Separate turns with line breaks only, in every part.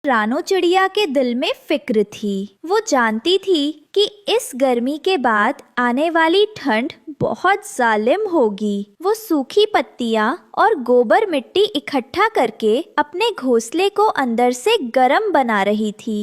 रानो चिड़िया के दिल में फिक्र थी। वो जानती थी कि इस गर्मी के बाद आने वाली ठंड बहुत जालिम होगी। वो सूखी पत्तियां और गोबर मिट्टी इकट्ठा करके अपने घोंसले को अंदर से गर्म बना रही थी।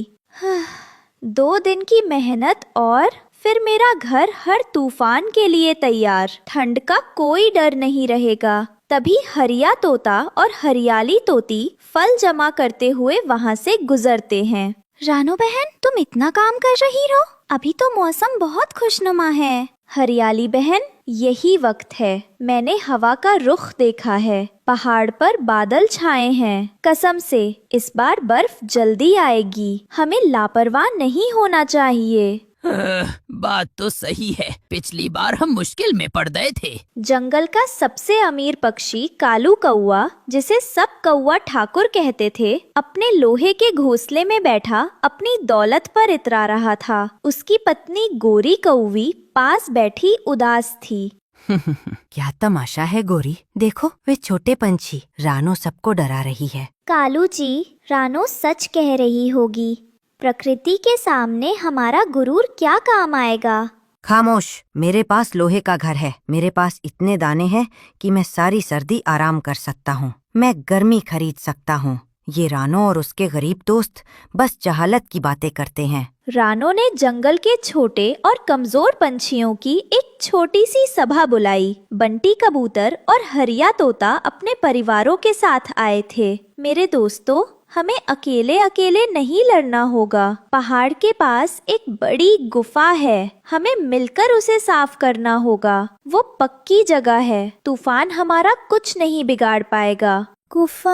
2 दिन की मेहनत और फिर मेरा घर हर तूफान के लिए तैयार। ठंड का कोई डर नहीं रहेगा। तभी हरिया तोता और हरियाली तोती फल जमा करते हुए वहाँ से गुजरते हैं। रानो बहन, तुम इतना काम कर रही हो? अभी तो मौसम बहुत खुशनुमा है। हरियाली बहन, यही वक्त है। मैंने हवा का रुख देखा है। पहाड़ पर बादल छाए हैं। कसम से इस बार बर्फ जल्दी आएगी। हमें लापरवाह नहीं होना चाहिए।
बात तो सही है। पिछली बार हम मुश्किल में पड़ गए थे।
जंगल का सबसे अमीर पक्षी कालू कौवा, जिसे सब कौवा ठाकुर कहते थे, अपने लोहे के घोंसले में बैठा अपनी दौलत पर इतरा रहा था। उसकी पत्नी गोरी कौवी पास बैठी उदास थी।
क्या तमाशा है गोरी, देखो वे छोटे पंछी। रानो सबको डरा रही है।
कालू जी, रानो सच कह रही होगी। प्रकृति के सामने हमारा गुरूर क्या काम आएगा?
खामोश, मेरे पास लोहे का घर है। मेरे पास इतने दाने हैं कि मैं सारी सर्दी आराम कर सकता हूँ। मैं गर्मी खरीद सकता हूँ। ये रानो और उसके गरीब दोस्त बस जहालत की बातें करते हैं।
रानो ने जंगल के छोटे और कमजोर पंछियों की एक छोटी सी सभा बुलाई। बंटी कबूतर और हरिया तोता अपने परिवारों के साथ आए थे। मेरे दोस्तों, हमें अकेले अकेले नहीं लड़ना होगा। पहाड़ के पास एक बड़ी गुफा है। हमें मिलकर उसे साफ करना होगा। वो पक्की जगह है। तूफान हमारा कुछ नहीं बिगाड़ पाएगा।
गुफा,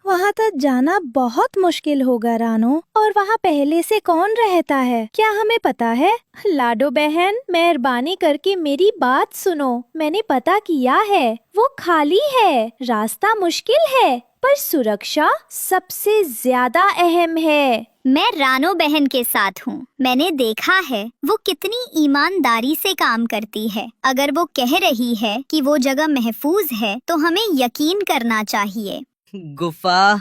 वहाँ तक जाना बहुत मुश्किल होगा रानो। और वहाँ पहले से कौन रहता है, क्या हमें पता है? लाडो बहन, मेहरबानी करके मेरी बात सुनो। मैंने पता किया है, वो खाली है। रास्ता मुश्किल है पर सुरक्षा सबसे ज्यादा अहम है।
मैं रानो बहन के साथ हूँ। मैंने देखा है वो कितनी ईमानदारी से काम करती है। अगर वो कह रही है कि वो जगह महफूज है तो हमें यकीन करना चाहिए।
गुफा,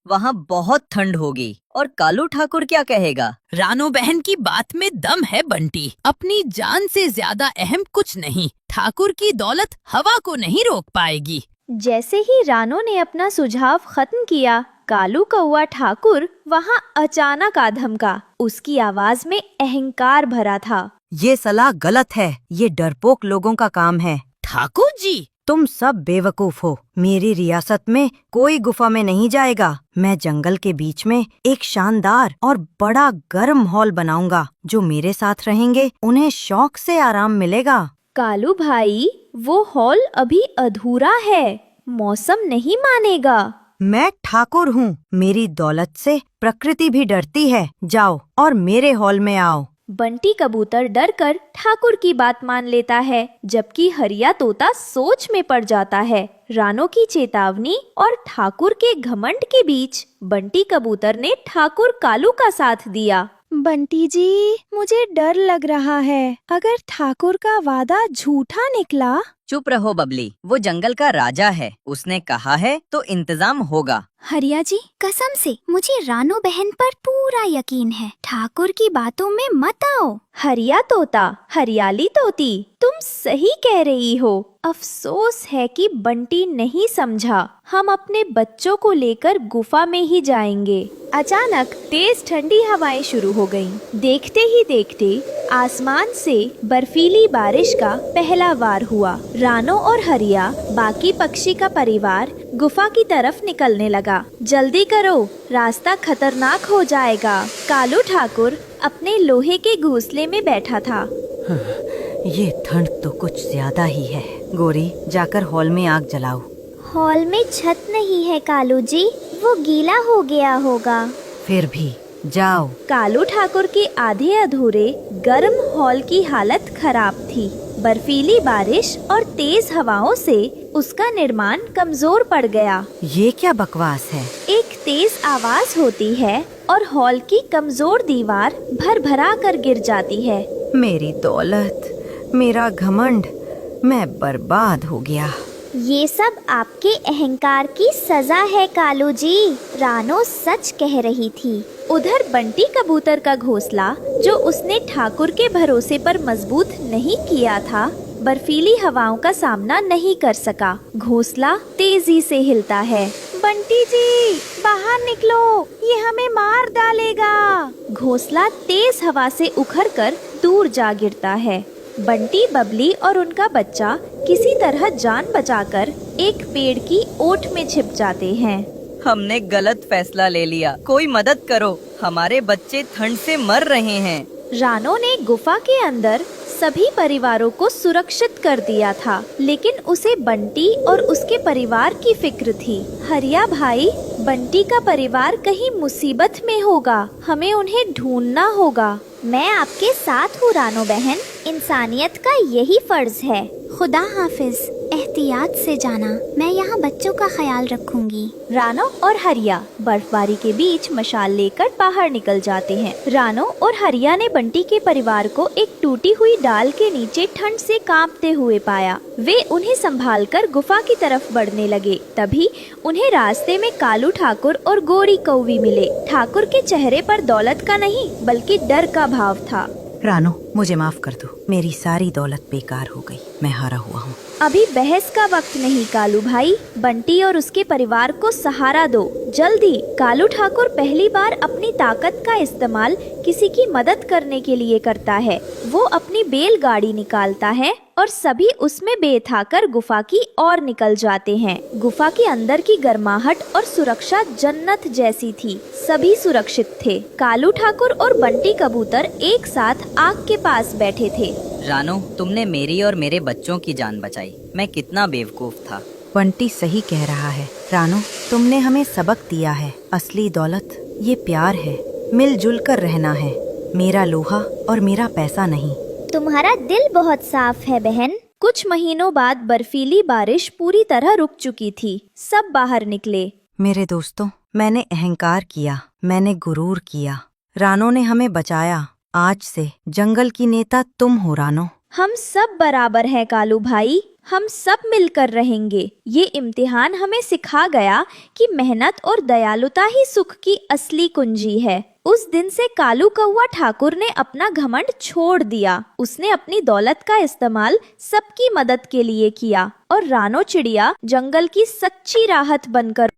वहाँ बहुत ठंड होगी। और कालू ठाकुर क्या कहेगा?
रानो बहन की बात में दम है बंटी। अपनी जान से ज्यादा अहम कुछ नहीं। ठाकुर की दौलत हवा को नहीं रोक पाएगी।
जैसे ही रानो ने अपना सुझाव खत्म किया, कालू कौवा ठाकुर वहाँ अचानक आ धमका। उसकी आवाज में अहंकार भरा था।
ये सलाह गलत है। ये डरपोक लोगों का काम है।
ठाकुर जी,
तुम सब बेवकूफ हो। मेरी रियासत में कोई गुफा में नहीं जाएगा। मैं जंगल के बीच में एक शानदार और बड़ा गर्म हॉल बनाऊंगा। जो मेरे साथ रहेंगे उन्हें शौक से आराम मिलेगा।
कालू भाई, वो हॉल अभी अधूरा है। मौसम नहीं मानेगा।
मैं ठाकुर हूँ। मेरी दौलत से प्रकृति भी डरती है। जाओ और मेरे हॉल में आओ।
बंटी कबूतर डरकर ठाकुर की बात मान लेता है, जबकि हरिया तोता सोच में पड़ जाता है। रानो की चेतावनी और ठाकुर के घमंड के बीच बंटी कबूतर ने ठाकुर कालू का साथ दिया।
बंटी जी, मुझे डर लग रहा है। अगर ठाकुर का वादा झूठा निकला?
चुप रहो बबली, वो जंगल का राजा है। उसने कहा है तो इंतजाम होगा।
हरिया जी, कसम से मुझे रानो बहन पर पूरा यकीन है। ठाकुर की बातों में मत आओ।
हरिया तोता, हरियाली तोती, तुम सही कह रही हो। अफसोस है कि बंटी नहीं समझा। हम अपने बच्चों को लेकर गुफा में ही जाएंगे। अचानक तेज ठंडी हवाएं शुरू हो गईं। देखते ही देखते आसमान से बर्फीली बारिश का पहला वार हुआ। रानो और हरिया, बाकी पक्षी का परिवार गुफा की तरफ निकलने लगा। जल्दी करो, रास्ता खतरनाक हो जाएगा। कालू ठाकुर अपने लोहे के घोंसले में बैठा था।
ये ठंड तो कुछ ज्यादा ही है। गोरी, जाकर हॉल में आग जलाओ।
हॉल में छत नहीं है कालू जी, वो गीला हो गया होगा।
फिर भी जाओ।
कालू ठाकुर के आधे अधूरे गर्म हॉल की हालत खराब थी। बर्फीली बारिश और तेज हवाओं से उसका निर्माण कमजोर पड़ गया।
ये क्या बकवास है?
एक तेज आवाज होती है और हॉल की कमजोर दीवार भरभरा कर गिर जाती है।
मेरी दौलत, मेरा घमंड, मैं बर्बाद हो गया।
ये सब आपके अहंकार की सजा है कालू जी, रानो सच कह रही थी। उधर बंटी कबूतर का घोंसला, जो उसने ठाकुर के भरोसे पर मजबूत नहीं किया था, बर्फीली हवाओं का सामना नहीं कर सका। घोंसला तेजी से हिलता है।
बंटी जी, बाहर निकलो, ये हमें मार डालेगा।
घोंसला तेज हवा से उखड़कर दूर जा गिरता है। बंटी, बबली और उनका बच्चा किसी तरह जान बचाकर एक पेड़ की ओट में छिप जाते हैं।
हमने गलत फैसला ले लिया, कोई मदद करो, हमारे बच्चे ठंड से मर रहे हैं।
रानो ने गुफा के अंदर सभी परिवारों को सुरक्षित कर दिया था, लेकिन उसे बंटी और उसके परिवार की फिक्र थी। हरिया भाई, बंटी का परिवार कहीं मुसीबत में होगा, हमें उन्हें ढूंढना होगा। मैं आपके साथ हूँ रानो बहन, इंसानियत का यही फर्ज है। खुदा हाफिज, एहतियात से जाना, मैं यहाँ बच्चों का ख्याल रखूंगी। रानो और हरिया बर्फबारी के बीच मशाल लेकर बाहर निकल जाते हैं। रानो और हरिया ने बंटी के परिवार को एक टूटी हुई डाल के नीचे ठंड से कांपते हुए पाया। वे उन्हें संभालकर गुफा की तरफ बढ़ने लगे। तभी उन्हें रास्ते में कालू ठाकुर और गोरी कौवी मिले। ठाकुर के चेहरे पर दौलत का नहीं बल्कि डर का भाव था।
रानो, मुझे माफ कर दो, मेरी सारी दौलत बेकार हो गई, मैं हारा हुआ हूँ।
अभी बहस का वक्त नहीं कालू भाई, बंटी और उसके परिवार को सहारा दो जल्दी। कालू ठाकुर पहली बार अपनी ताकत का इस्तेमाल किसी की मदद करने के लिए करता है। वो अपनी बैलगाड़ी निकालता है और सभी उसमें बैठाकर गुफा की ओर निकल जाते हैं। गुफा के अंदर की गर्माहट और सुरक्षा जन्नत जैसी थी। सभी सुरक्षित थे। कालू ठाकुर और बंटी कबूतर एक साथ आग के पास बैठे थे।
रानो, तुमने मेरी और मेरे बच्चों की जान बचाई, मैं कितना बेवकूफ था।
बंटी सही कह रहा है। रानो, तुमने हमें सबक दिया है, असली दौलत ये प्यार है, मिलजुल कर रहना है, मेरा लोहा और मेरा पैसा नहीं।
तुम्हारा दिल बहुत साफ है बहन। कुछ महीनों बाद बर्फीली बारिश पूरी तरह रुक चुकी थी। सब बाहर निकले।
मेरे दोस्तों, मैंने अहंकार किया, मैंने गुरूर किया। रानो ने हमें बचाया। आज से जंगल की नेता तुम हो रानो।
हम सब बराबर हैं कालू भाई, हम सब मिलकर रहेंगे। ये इम्तिहान हमें सिखा गया कि मेहनत और दयालुता ही सुख की असली कुंजी है। उस दिन से कालू कौवा ठाकुर ने अपना घमंड छोड़ दिया। उसने अपनी दौलत का इस्तेमाल सबकी मदद के लिए किया और रानो चिड़िया जंगल की सच्ची राहत बनकर